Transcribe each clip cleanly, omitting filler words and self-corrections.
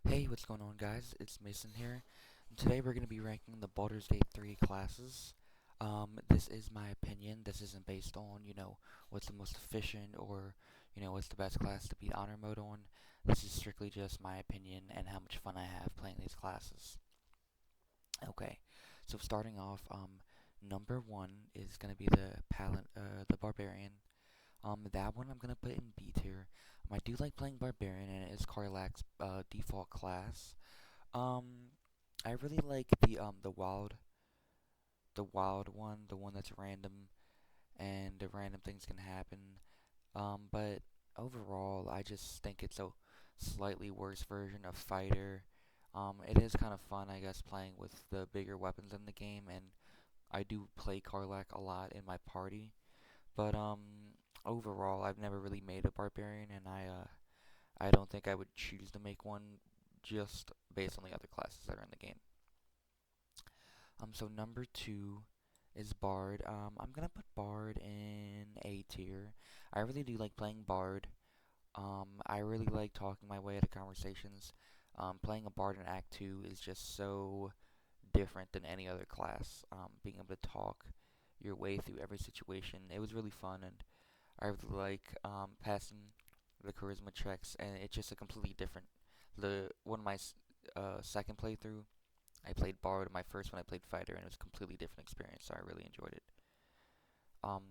Hey, what's going on, guys? It's Mason here. And today we're going to be ranking the Baldur's Gate 3 classes. This is my opinion. This isn't based on, what's the most efficient or, what's the best class to beat honor mode on. This is strictly just my opinion and how much fun I have playing these classes. Okay, so starting off, number one is going to be the Barbarian. That one I'm gonna put in B tier. I do like playing Barbarian, and it is Karlach's default class. Um, I really like the wild one, the one that's random, and the random things can happen. But overall, I just think it's a slightly worse version of Fighter. It is kind of fun, I guess, playing with the bigger weapons in the game, and I do play Karlach a lot in my party. But overall, I've never really made a barbarian, and I don't think I would choose to make one just based on the other classes that are in the game. So number two is Bard. I'm gonna put Bard in A tier. I really do like playing Bard. I really like talking my way out of conversations. Playing a Bard in Act 2 is just so different than any other class. Being able to talk your way through every situation, it was really fun, and I really like passing the charisma checks, and it's just a completely different. The one of my second playthrough, I played Bard. My first one, I played Fighter, and it was a completely different experience. So I really enjoyed it. Um,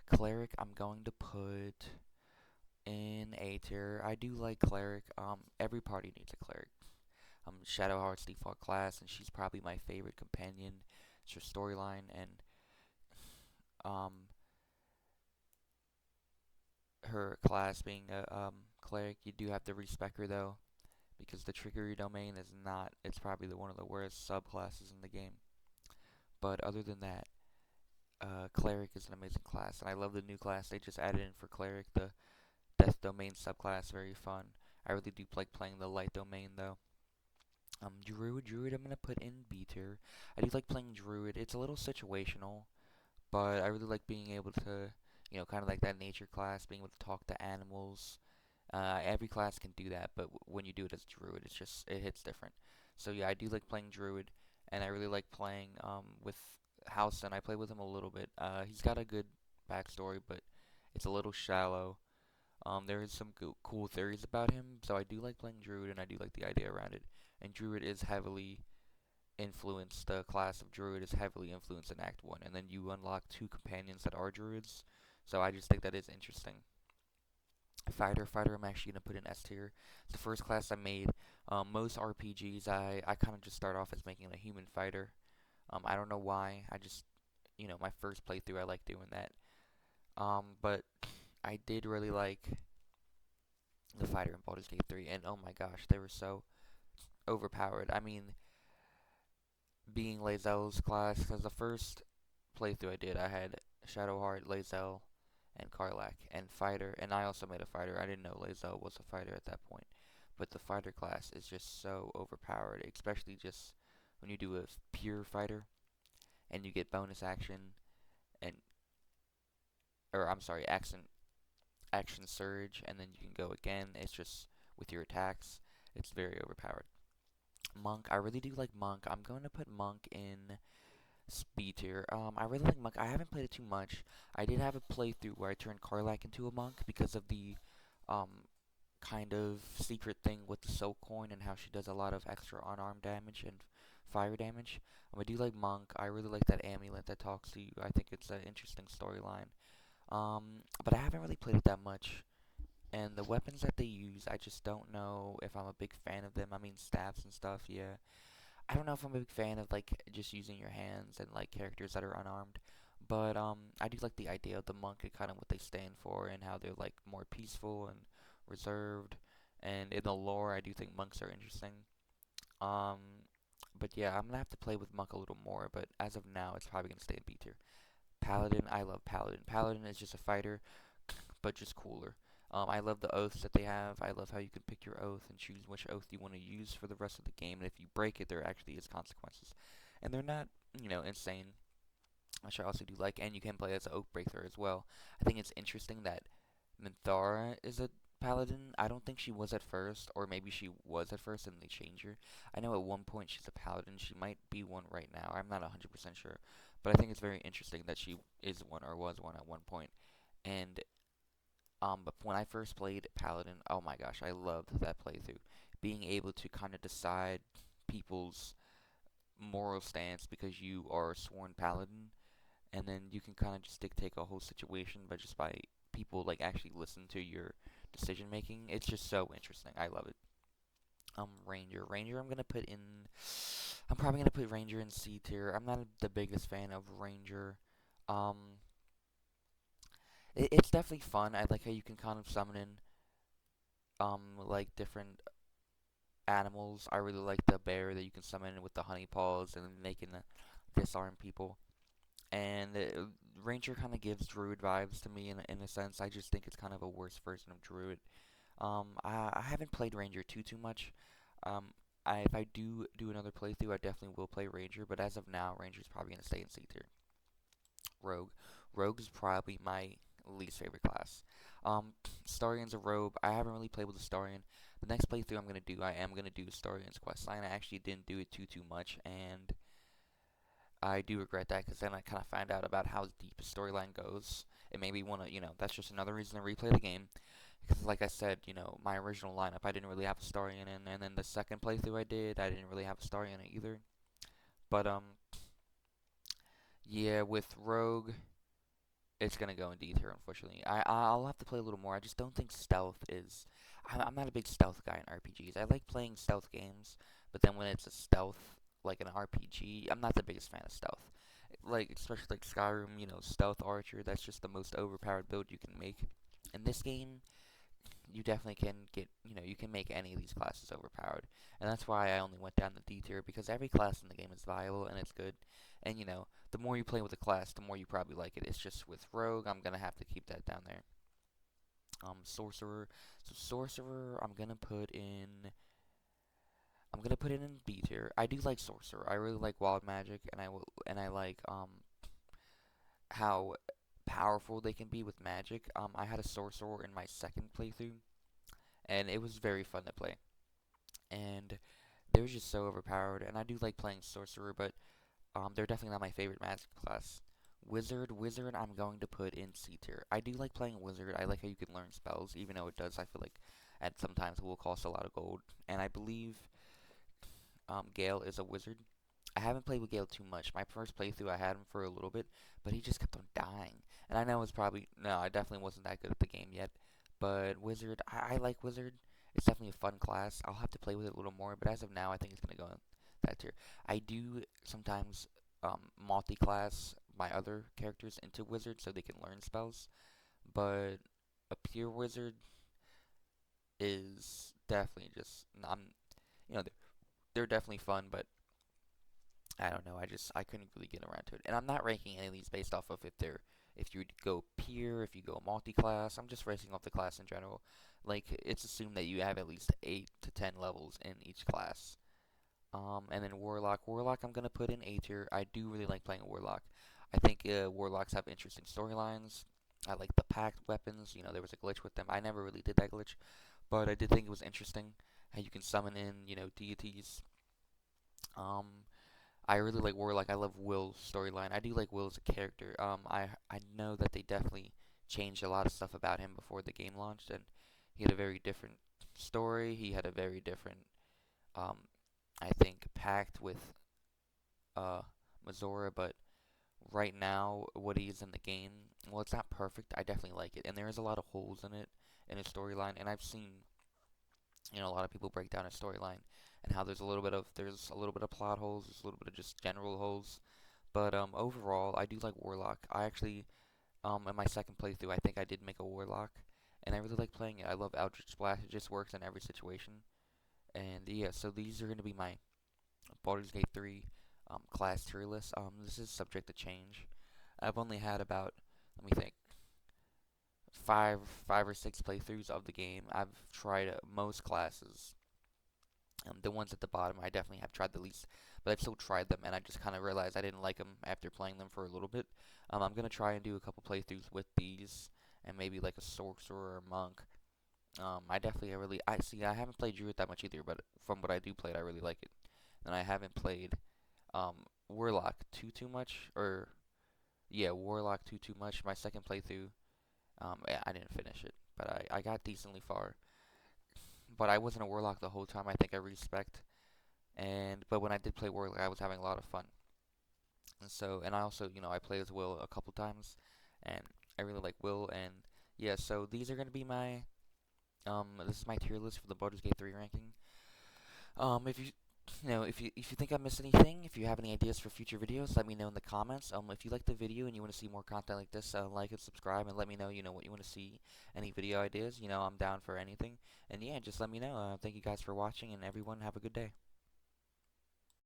Cleric, I'm going to put in A tier. I do like Cleric. Every party needs a Cleric. Shadowheart's default class, and she's probably my favorite companion. It's her storyline, and um, her class being a cleric, you do have to respect her though, because the trickery domain is not. It's probably one of the worst subclasses in the game. But other than that, cleric is an amazing class, and I love the new class they just added in for cleric, the death domain subclass. Very fun. I really do like playing the light domain though. Druid, I'm gonna put in B tier. I do like playing druid. It's a little situational, but I really like being able to, kind of like that nature class, being able to talk to animals. Every class can do that, but when you do it as druid, it hits different. So yeah, I do like playing druid, and I really like playing with Howson. I play with him a little bit. He's got a good backstory, but it's a little shallow. There is some cool theories about him, so I do like playing druid, and I do like the idea around it. And druid is heavily influenced. The class of druid is heavily influenced in Act One, and then you unlock two companions that are druids. So I just think that is interesting. Fighter, I'm actually gonna put in S tier. It's the first class I made. Most RPGs, I kind of just start off as making a human fighter. I don't know why. I just, my first playthrough, I like doing that. But I did really like the fighter in Baldur's Gate 3, and oh my gosh, they were so overpowered. I mean, being Lae'zel's class, because the first playthrough I did, I had Shadowheart, Lae'zel, and Karlach, and fighter, and I also made a fighter. I didn't know Lae'zel was a fighter at that point. But the fighter class is just so overpowered, especially just when you do a pure fighter and you get bonus action and or I'm sorry, action surge, and then you can go again. It's just with your attacks, it's very overpowered. Monk, I really do like Monk. I'm going to put Monk in speed tier. I really like Monk. I haven't played it too much. I did have a playthrough where I turned Karlach into a monk because of the um kind of secret thing with the soul coin and how she does a lot of extra unarmed damage and fire damage. I do like Monk. I really like that amulet that talks to you. I think it's an interesting storyline. But I haven't really played it that much. And the weapons that they use, I just don't know if I'm a big fan of them. I mean, staffs and stuff, yeah. I don't know if I'm a big fan of like just using your hands and like characters that are unarmed. But I do like the idea of the monk and kind of what they stand for and how they're like more peaceful and reserved. And in the lore, I do think monks are interesting. Um, but yeah, I'm gonna have to play with monk a little more. But as of now, it's probably gonna stay in B tier. Paladin, I love Paladin. Paladin is just a fighter, but just cooler. I love the oaths that they have. I love how you can pick your oath and choose which oath you want to use for the rest of the game. And if you break it, there actually is consequences. And they're not, insane, which I also do like. And you can play as an oath breaker as well. I think it's interesting that Minthara is a paladin. I don't think she was at first, or maybe she was at first and they changed her. I know at one point she's a paladin. She might be one right now. I'm not 100% sure, but I think it's very interesting that she is one or was one at one point. And but when I first played paladin, oh my gosh, I loved that playthrough. Being able to kind of decide people's moral stance because you are a sworn paladin, and then you can kind of just dictate a whole situation by just by people like actually listen to your decision making. It's just so interesting. I love it. Ranger. Ranger. I'm probably gonna put Ranger in C tier. I'm not the biggest fan of Ranger. Um, it's definitely fun. I like how you can kind of summon in like different animals. I really like the bear that you can summon in with the honey paws and then they can disarm people. And Ranger kind of gives Druid vibes to me in a sense. I just think it's kind of a worse version of Druid. I haven't played Ranger too much. Um, if I do another playthrough, I definitely will play Ranger. But as of now, Ranger's probably gonna stay in C tier. Rogue. Rogue is probably my least favorite class. Starian's a rogue. I haven't really played with the Starian. The next playthrough I am gonna do Starian's questline. I actually didn't do it too much, and I do regret that because then I kind of find out about how deep the storyline goes. It made me want to, that's just another reason to replay the game. Because, like I said, my original lineup, I didn't really have a Starian in, and then the second playthrough I didn't really have a Starian in either. But yeah, with Rogue, it's gonna go in D tier, unfortunately. I'll have to play a little more. I just don't think stealth is. I'm not a big stealth guy in RPGs. I like playing stealth games, but then when it's a stealth like an RPG, I'm not the biggest fan of stealth. Like especially like Skyrim, stealth archer. That's just the most overpowered build you can make. In this game, you definitely can you can make any of these classes overpowered, and that's why I only went down the D tier because every class in the game is viable and it's good, and the more you play with a class, the more you probably like it. It's just with rogue, I'm gonna have to keep that down there. Sorcerer, so sorcerer, I'm gonna put it in B tier. I do like sorcerer. I really like wild magic, and I like how powerful they can be with magic. I had a sorcerer in my second playthrough and it was very fun to play. And they were just so overpowered. And I do like playing sorcerer, but they're definitely not my favorite magic class. Wizard, I'm going to put in C tier. I do like playing wizard. I like how you can learn spells, even though it does. I feel like at sometimes will cost a lot of gold. And I believe Gale is a wizard. I haven't played with Gale too much. My first playthrough, I had him for a little bit, but he just kept on dying. And I know it's probably no, I definitely wasn't that good at the game yet. But Wizard, I like Wizard. It's definitely a fun class. I'll have to play with it a little more, but as of now, I think it's gonna go in that tier. I do sometimes multi-class my other characters into Wizard so they can learn spells, but a pure Wizard is definitely just you know they're definitely fun, but I don't know. I couldn't really get around to it. And I'm not ranking any of these based off of if you go peer, if you go multi-class. I'm just racing off the class in general. Like it's assumed that you have at least 8 to 10 levels in each class. And then Warlock. Warlock I'm gonna put in A tier. I do really like playing Warlock. I think Warlocks have interesting storylines. I like the packed weapons. There was a glitch with them. I never really did that glitch, but I did think it was interesting how you can summon in, deities. Um, I really like Warlock. I love Will's storyline. I do like Will as a character. I know that they definitely changed a lot of stuff about him before the game launched, and he had a very different story. He had a very different, um, I think, pact with uh Mazora. But right now, what he is in the game, well, it's not perfect. I definitely like it, and there is a lot of holes in it in his storyline. And I've seen, a lot of people break down his storyline and how there's a little bit of plot holes, there's a little bit of just general holes. But overall, I do like Warlock. I actually, in my second playthrough, I think I did make a Warlock, and I really like playing it. I love Eldritch Blast. It just works in every situation. And yeah, so these are going to be my Baldur's Gate 3 class tier list. This is subject to change. I've only had about, let me think, five or six playthroughs of the game. I've tried most classes. The ones at the bottom, I definitely have tried the least, but I've still tried them, and I just kind of realized I didn't like them after playing them for a little bit. I'm gonna try and do a couple playthroughs with these, and maybe like a sorcerer or monk, I definitely really I see I haven't played Druid that much either, but from what I do play it, I really like it. And I haven't played um Warlock too much, or yeah, Warlock too much. My second playthrough, I didn't finish it, but I got decently far. But I wasn't a Warlock the whole time. I think I respect, and but when I did play Warlock, I was having a lot of fun. And so, and I also, I played as Will a couple times, and I really like Will. And yeah, so these are gonna be my this is my tier list for the Baldur's Gate 3 ranking. If if you think I missed anything, if you have any ideas for future videos, let me know in the comments. If you like the video and you want to see more content like this, like and subscribe, and let me know, what you want to see, any video ideas. I'm down for anything. And yeah, just let me know. Thank you guys for watching, and everyone have a good day.